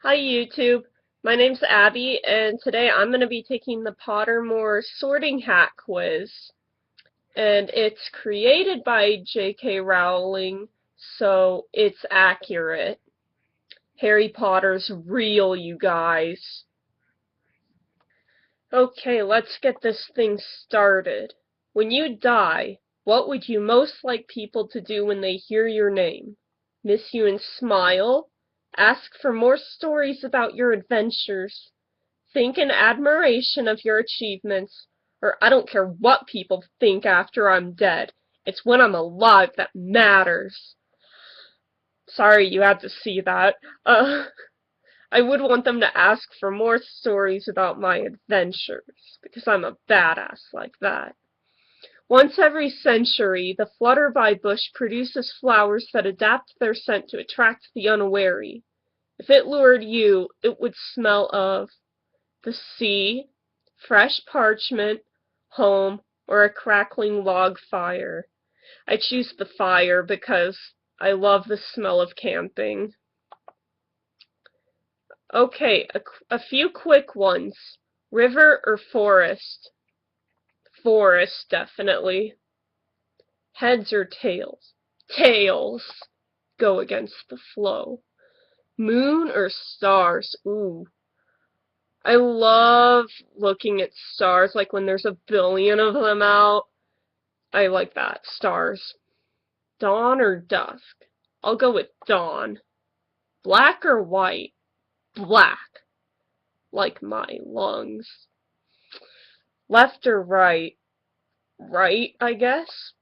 Hi YouTube, my name's Abby and today I'm going to be taking the Pottermore Sorting Hat quiz. And it's created by J.K. Rowling, so it's accurate. Harry Potter's real, you guys. Okay, let's get this thing started. When you die, what would you most like people to do when they hear your name? Miss you and smile? Ask for more stories about your adventures? Think in admiration of your achievements, or I don't care what people think after I'm dead. It's when I'm alive that matters. Sorry you had to see that. I would want them to ask for more stories about my adventures, because I'm a badass like that. Once every century, the flutterby bush produces flowers that adapt their scent to attract the unwary. If it lured you, it would smell of the sea, fresh parchment, home, or a crackling log fire. I choose the fire because I love the smell of camping. Okay, a few quick ones. River or forest? Forest, definitely. Heads or tails? Tails. Go against the flow. Moon or stars? Ooh. I love looking at stars, like when there's a billion of them out. I like that. Stars. Dawn or dusk? I'll go with dawn. Black or white? Black. Like my lungs. Left or right? Right, I guess.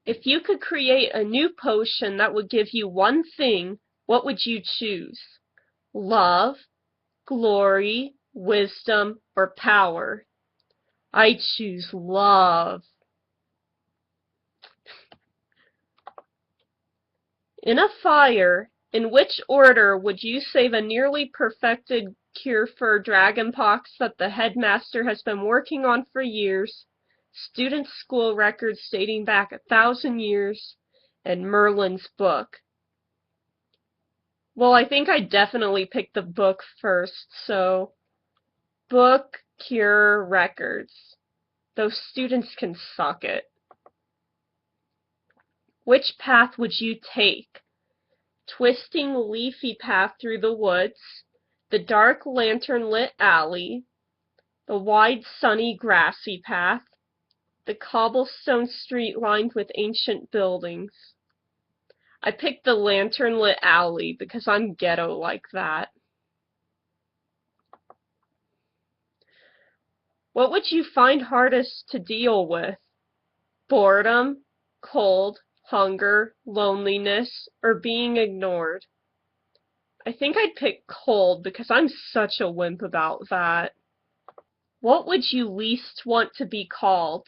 If you could create a new potion that would give you one thing, what would you choose? Love, glory, wisdom, or power? I choose love. In a fire, in which order would you save a nearly perfected cure for dragonpox that the headmaster has been working on for years, student school records dating back 1,000 years, and Merlin's book? Well, I think I definitely picked the book first, so book, cure, records. Those students can suck it. Which path would you take? Twisting leafy path through the woods, the dark lantern-lit alley, the wide sunny grassy path, the cobblestone street lined with ancient buildings. I picked the lantern-lit alley because I'm ghetto like that. What would you find hardest to deal with? Boredom, cold, hunger, loneliness, or being ignored? I think I'd pick cold because I'm such a wimp about that. What would you least want to be called?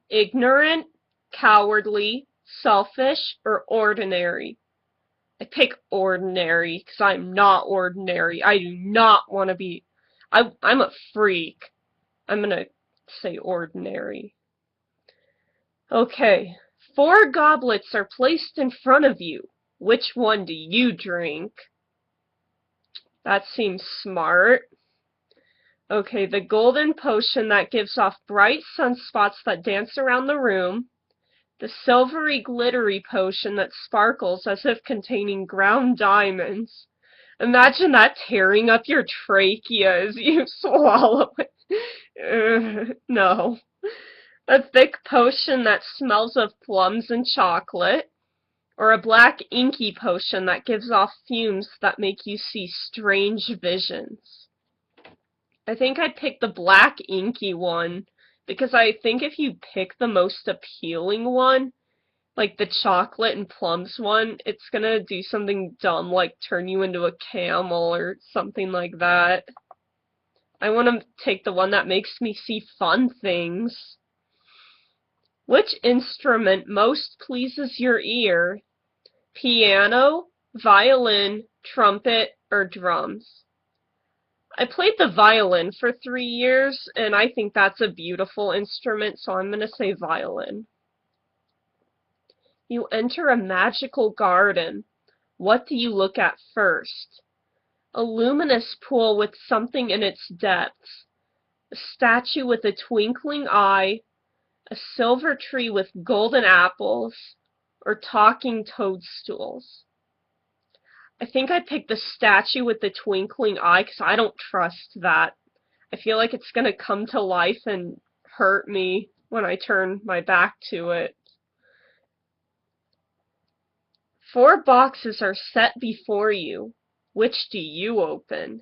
Ignorant, cowardly, selfish, or ordinary? I pick ordinary because I'm not ordinary. I do not want to be... I'm a freak. I'm gonna say ordinary. Okay. 4 goblets are placed in front of you. Which one do you drink? That seems smart. Okay, the golden potion that gives off bright sunspots that dance around the room. The silvery glittery potion that sparkles as if containing ground diamonds. Imagine that tearing up your trachea as you swallow it. No. A thick potion that smells of plums and chocolate. Or a black inky potion that gives off fumes that make you see strange visions. I think I'd pick the black inky one, because I think if you pick the most appealing one, like the chocolate and plums one, it's gonna do something dumb like turn you into a camel or something like that. I want to take the one that makes me see fun things. Which instrument most pleases your ear? Piano, violin, trumpet, or drums? I played the violin for 3 years, and I think that's a beautiful instrument, so I'm going to say violin. You enter a magical garden. What do you look at first? A luminous pool with something in its depths, a statue with a twinkling eye, a silver tree with golden apples, or talking toadstools? I think I picked the statue with the twinkling eye because I don't trust that. I feel like it's going to come to life and hurt me when I turn my back to it. 4 boxes are set before you. Which do you open?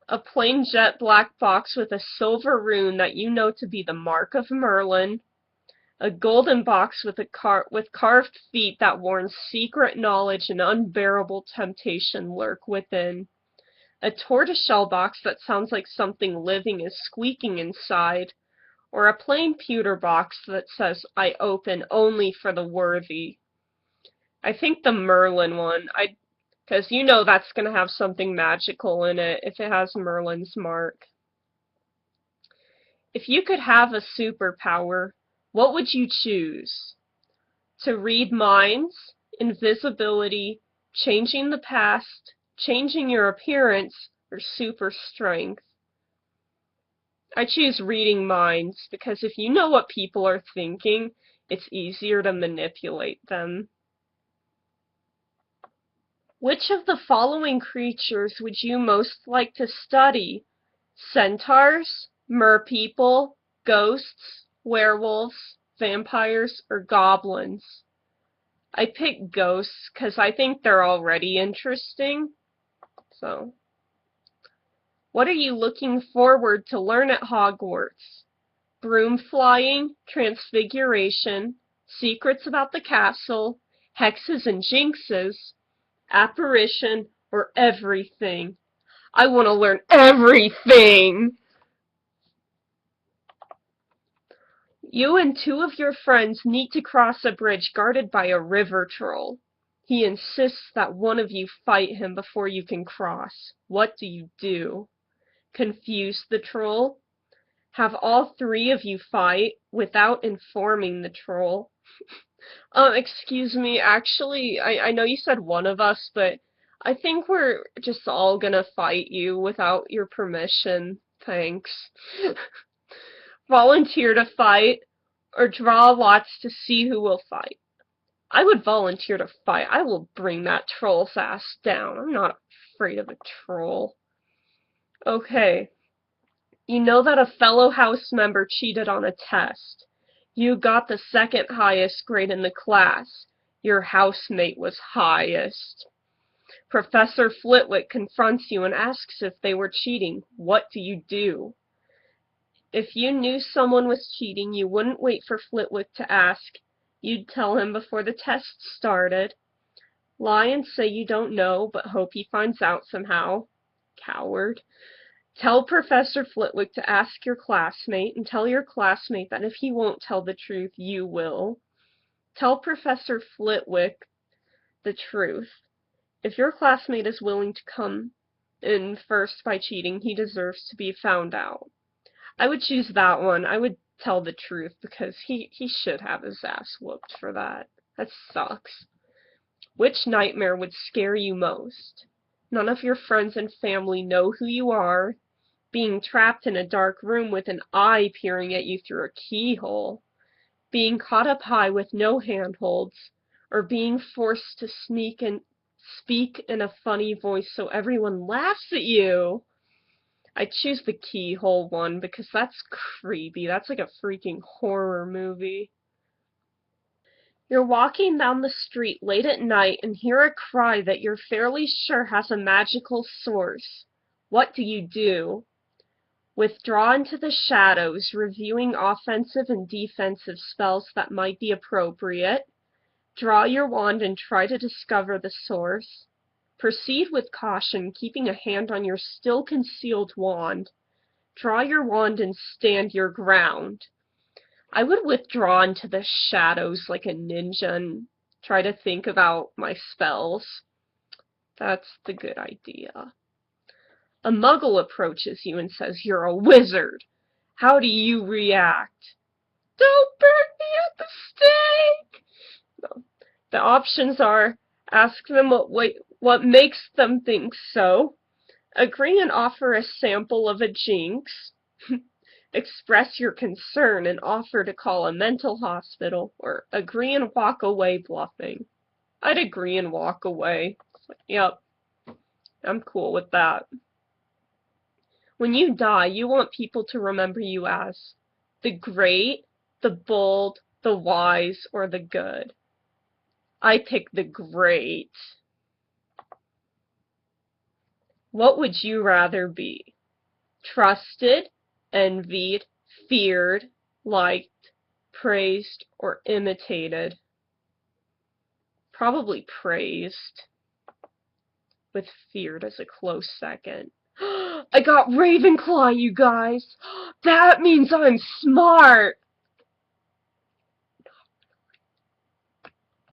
A plain jet black box with a silver rune that you know to be the mark of Merlin. A golden box with carved feet that warns secret knowledge and unbearable temptation lurk within. A tortoiseshell box that sounds like something living is squeaking inside. Or a plain pewter box that says, I open only for the worthy. I think the Merlin one, because you know that's going to have something magical in it if it has Merlin's mark. If you could have a superpower, what would you choose? To read minds, invisibility, changing the past, changing your appearance, or super strength? I choose reading minds because if you know what people are thinking, it's easier to manipulate them. Which of the following creatures would you most like to study? Centaurs, merpeople, ghosts, werewolves, vampires, or goblins? I picked ghosts because I think they're already interesting. So, what are you looking forward to learn at Hogwarts? Broom flying, transfiguration, secrets about the castle, hexes and jinxes, apparition, or everything? I want to learn everything! You and 2 of your friends need to cross a bridge guarded by a river troll. He insists that one of you fight him before you can cross. What do you do? Confuse the troll? Have all 3 of you fight without informing the troll? Excuse me, actually, I know you said one of us, but I think we're just all gonna fight you without your permission. Thanks. Volunteer to fight, or draw lots to see who will fight. I would volunteer to fight. I will bring that troll's ass down. I'm not afraid of a troll. Okay. You know that a fellow house member cheated on a test. You got the 2nd highest grade in the class. Your housemate was highest. Professor Flitwick confronts you and asks if they were cheating. What do you do? If you knew someone was cheating, you wouldn't wait for Flitwick to ask. You'd tell him before the test started. Lie and say you don't know, but hope he finds out somehow. Coward. Tell Professor Flitwick to ask your classmate, and tell your classmate that if he won't tell the truth, you will. Tell Professor Flitwick the truth. If your classmate is willing to come in first by cheating, he deserves to be found out. I would choose that one. I would tell the truth because he should have his ass whooped for that. That sucks. Which nightmare would scare you most? None of your friends and family know who you are. Being trapped in a dark room with an eye peering at you through a keyhole. Being caught up high with no handholds. Or being forced to speak in a funny voice so everyone laughs at you. I choose the keyhole one because that's creepy. That's like a freaking horror movie. You're walking down the street late at night and hear a cry that you're fairly sure has a magical source. What do you do? Withdraw into the shadows, reviewing offensive and defensive spells that might be appropriate. Draw your wand and try to discover the source. Proceed with caution, keeping a hand on your still concealed wand. Draw your wand and stand your ground. I would withdraw into the shadows like a ninja and try to think about my spells. That's the good idea. A muggle approaches you and says, "You're a wizard." How do you react? Don't burn me at the stake! No. The options are Ask them what makes them think so. Agree and offer a sample of a jinx. Express your concern and offer to call a mental hospital. Or agree and walk away bluffing. I'd agree and walk away. Yep, I'm cool with that. When you die, you want people to remember you as the great, the bold, the wise, or the good. I pick the great. What would you rather be? Trusted, envied, feared, liked, praised, or imitated? Probably praised, with feared as a close second. I got Ravenclaw, you guys! That means I'm smart!